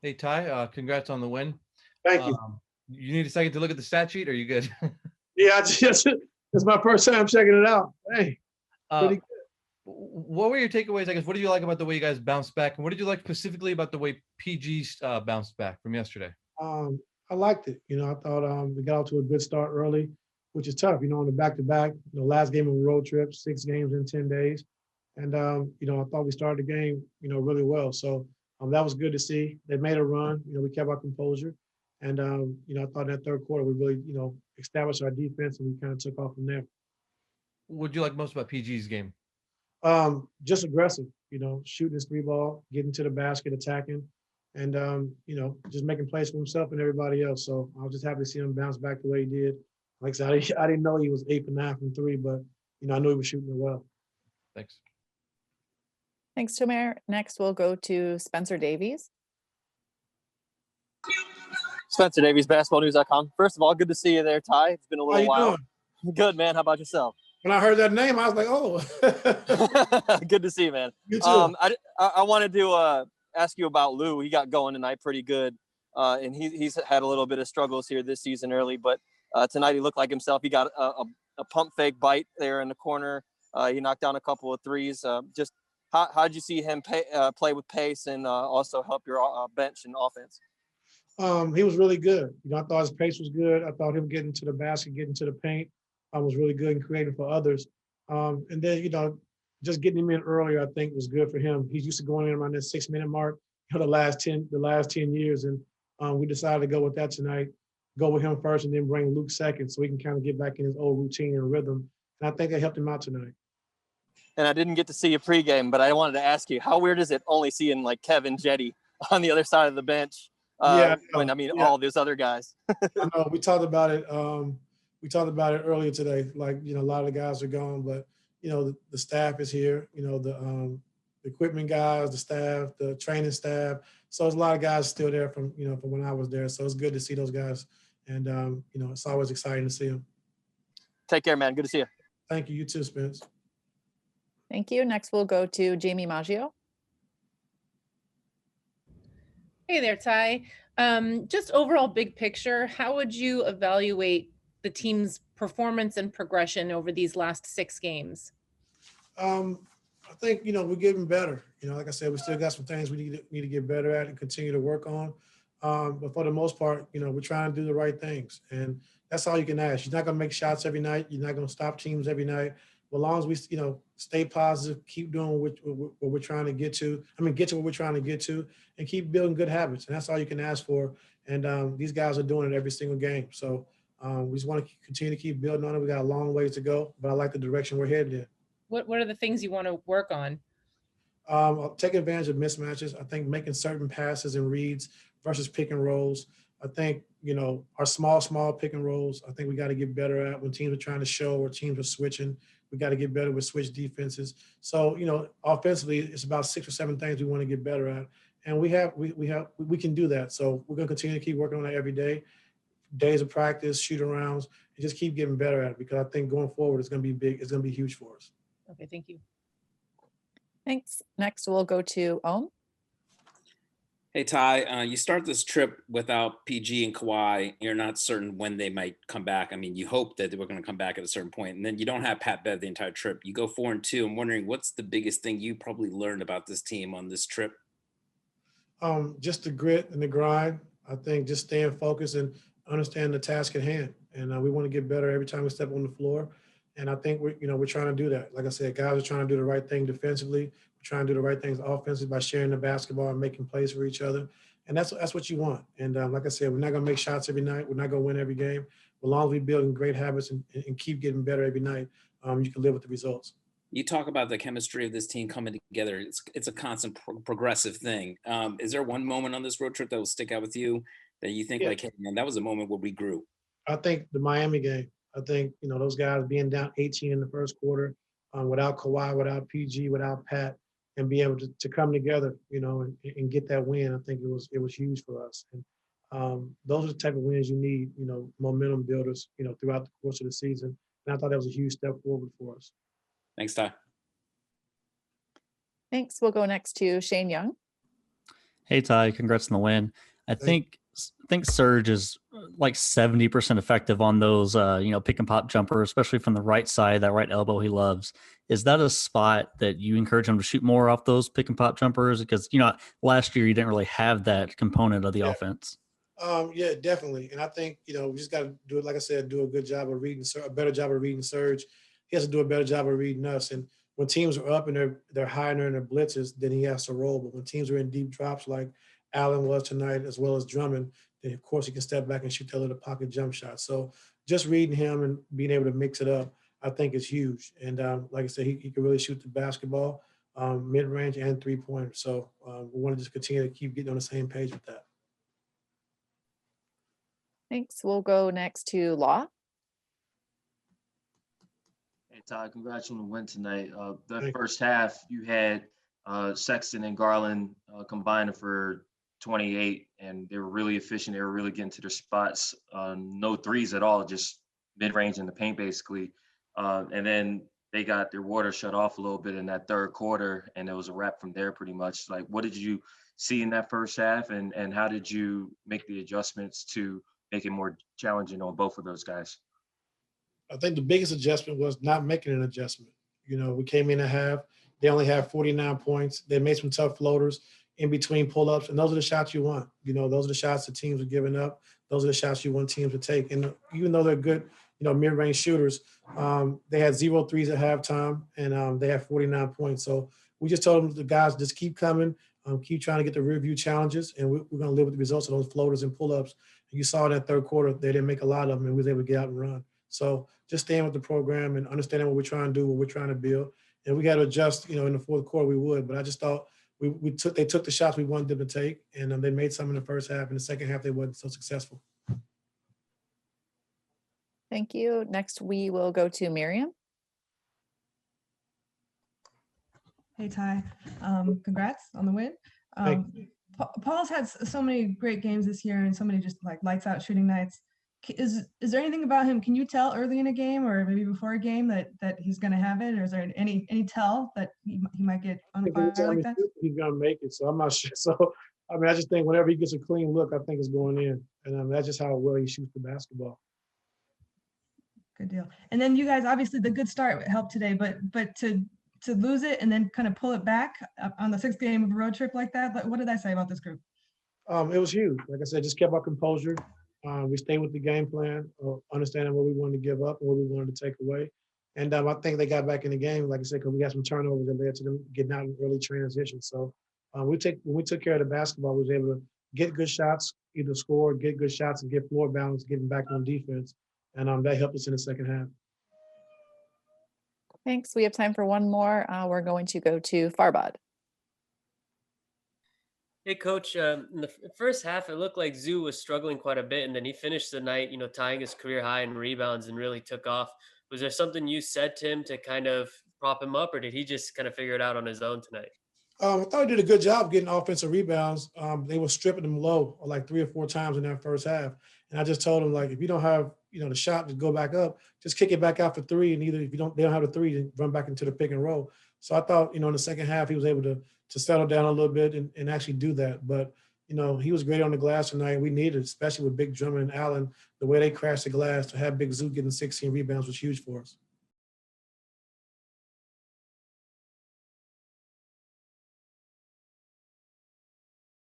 Hey, Ty, congrats on the win. Thank you. You need a second to look at the stat sheet, or are you good? Yeah, it's my first time checking it out. Hey, uh, pretty what were your takeaways? I guess, what did you like about the way you guys bounced back? And what did you like specifically about the way PG bounced back from yesterday? good. I liked it. I thought we got off to a good start early, which is tough. On the back-to-back, last game of a road trip, 6 games in 10 days, and I thought we started the game, really well. So that was good to see. They made a run. We kept our composure, and I thought in that third quarter we really, established our defense, and we kind of took off from there. What did you like most about PG's game? Just aggressive, shooting his three ball, getting to the basket, attacking, and just making plays for himself and everybody else. So I was just happy to see him bounce back the way he did. Like I said, I didn't know he was 8 for 9 from three, but I knew he was shooting it well. Thanks. Thanks, Tomer. Next, we'll go to Spencer Davies. Spencer Davies, basketballnews.com. First of all, good to see you there, Ty. It's been a little while. Doing? Good, man. How about yourself? When I heard that name, I was like, oh. Good to see you, man. You too. I wanted to ask you about Lou. He got going tonight pretty good, and he's had a little bit of struggles here this season early, but tonight he looked like himself. He got a pump fake bite there in the corner. He knocked down a couple of threes. Just how did you see him play with pace and also help your bench and offense? He was really good. I thought his pace was good. I thought him getting to the basket, getting to the paint, was really good and creating for others. And then, just getting him in earlier, I think was good for him. He's used to going in around that 6-minute mark, the last 10 years. And we decided to go with that tonight, go with him first and then bring Luke second so he can kind of get back in his old routine and rhythm. And I think that helped him out tonight. And I didn't get to see you pregame, but I wanted to ask you, how weird is it only seeing like Kevin Jetty on the other side of the bench? All these other guys. I know, we talked about it. We talked about it earlier today. Like, a lot of the guys are gone, but the staff is here. The equipment guys, the staff, the training staff. So there's a lot of guys still there from when I was there. So it's good to see those guys, and it's always exciting to see them. Take care, man. Good to see you. Thank you. You too, Spence. Thank you. Next, we'll go to Jamie Maggio. Hey there, Ty. Just overall big picture, how would you evaluate the team's performance and progression over these last 6 games? I think, we're getting better. Like I said, we still got some things we need to get better at and continue to work on. But for the most part, we're trying to do the right things. And that's all you can ask. You're not going to make shots every night. You're not going to stop teams every night. But as long as we, stay positive, keep doing what we're trying to get to. Get to what we're trying to get to and keep building good habits. And that's all you can ask for. And these guys are doing it every single game. So we just want to continue to keep building on it. We got a long ways to go, but I like the direction we're headed in. What are the things you want to work on? I'll take advantage of mismatches. I think making certain passes and reads versus pick and rolls. I think, our small pick and rolls, I think we got to get better at when teams are trying to show or teams are switching. We got to get better with switch defenses. So, offensively, it's about 6 or 7 things we want to get better at. And we can do that. So we're going to continue to keep working on that every day. Days of practice, shoot arounds, and just keep getting better at it because I think going forward it's going to be big. It's going to be huge for us. Okay, thank you. Thanks. Next, we'll go to Ohm. Hey, Ty, you start this trip without PG and Kawhi. You're not certain when they might come back. You hope that they were going to come back at a certain point, and then you don't have Pat Bev the entire trip. You go 4-2. I'm wondering what's the biggest thing you probably learned about this team on this trip? Just the grit and the grind. I think just staying focused and understand the task at hand. And we want to get better every time we step on the floor. And I think we're trying to do that. Like I said, guys are trying to do the right thing defensively. We're trying to do the right things offensively by sharing the basketball and making plays for each other. And that's what you want. And like I said, we're not going to make shots every night. We're not going to win every game. But as long as we building great habits and keep getting better every night, you can live with the results. You talk about the chemistry of this team coming together. It's a constant progressive thing. Is there one moment on this road trip that will stick out with you that you think like, hey, man, that was a moment where we grew? I think the Miami game. I think, those guys being down 18 in the first quarter without Kawhi, without PG, without Pat, and be able to come together, and get that win. I think it was huge for us. And those are the type of wins you need, momentum builders, throughout the course of the season. And I thought that was a huge step forward for us. Thanks, Ty. Thanks. We'll go next to Shane Young. Hey Ty, congrats on the win. I think Surge is like 70% effective on those pick and pop jumpers, especially from the right side, that right elbow he loves. Is that a spot that you encourage him to shoot more off those pick and pop jumpers? Because last year you didn't really have that component of the offense. Yeah, definitely. And I think, we just got to do it, like I said, do a good job of reading, a better job of reading Surge. He has to do a better job of reading us. And when teams are up and they're high in their blitzes, then he has to roll. But when teams are in deep drops like Allen was tonight, as well as Drummond, then of course he can step back and shoot that little pocket jump shot. So just reading him and being able to mix it up, I think is huge. And like I said, he can really shoot the basketball, mid-range and three-pointer. So we want to just continue to keep getting on the same page with that. Thanks. We'll go next to Law. Hey, Todd, congrats on the win tonight. The first half, you had Sexton and Garland combining for 28, and they were really efficient. They were really getting to their spots. No threes at all, just mid-range in the paint, basically. And then they got their water shut off a little bit in that third quarter, and it was a wrap from there pretty much. Like, what did you see in that first half, and how did you make the adjustments to make it more challenging on both of those guys? I think the biggest adjustment was not making an adjustment. We came in at half. They only had 49 points. They made some tough floaters in between pull-ups, and those are the shots you want. Those are the shots the teams are giving up. Those are the shots you want teams to take. And even though they're good, mid-range shooters, they had 0 threes at halftime, and they had 49 points. So we just told them, the guys, just keep coming, keep trying to get the rear view challenges, and we're going to live with the results of those floaters and pull-ups. And you saw in that third quarter, they didn't make a lot of them, and we was able to get out and run. So just staying with the program and understanding what we're trying to do, what we're trying to build. And we got to adjust, in the fourth quarter we would. But I just thought they took the shots we wanted them to take, and they made some in the first half. In the second half, they wasn't so successful. Thank you. Next, we will go to Miriam. Hey, Ty. Congrats on the win. Paul's had so many great games this year and so many just like lights out shooting nights. Is there anything about him? Can you tell early in a game or maybe before a game that he's going to have it? Or is there any tell that he might get on fire like that? He's going to make it. So I'm not sure. So, I just think whenever he gets a clean look, I think it's going in. And that's just how well he shoots the basketball. Good deal. And then you guys, obviously the good start helped today, but to lose it and then kind of pull it back on the 6th game of a road trip like that, what did I say about this group? It was huge. Like I said, just kept our composure. We stayed with the game plan, understanding what we wanted to give up and what we wanted to take away. And I think they got back in the game, like I said, because we had some turnovers that led to them getting out in early transition. So when we took care of the basketball, we was able to get good shots, either score, get good shots, and get floor balance, getting back on defense. And that helped us in the second half. Thanks. We have time for one more. We're going to go to Farbad. Hey, Coach. In the first half, it looked like Zoo was struggling quite a bit, and then he finished the night, tying his career high in rebounds and really took off. Was there something you said to him to kind of prop him up, or did he just kind of figure it out on his own tonight? I thought he did a good job getting offensive rebounds. They were stripping him low like 3 or 4 times in that first half. And I just told him, like, if you don't have, the shot to go back up, just kick it back out for 3. And either if they don't have the 3, then run back into the pick and roll. So I thought, in the second half, he was able to settle down a little bit and actually do that. But, he was great on the glass tonight. We needed, especially with Big Drummond and Allen, the way they crashed the glass, to have Big Zoo getting 16 rebounds was huge for us.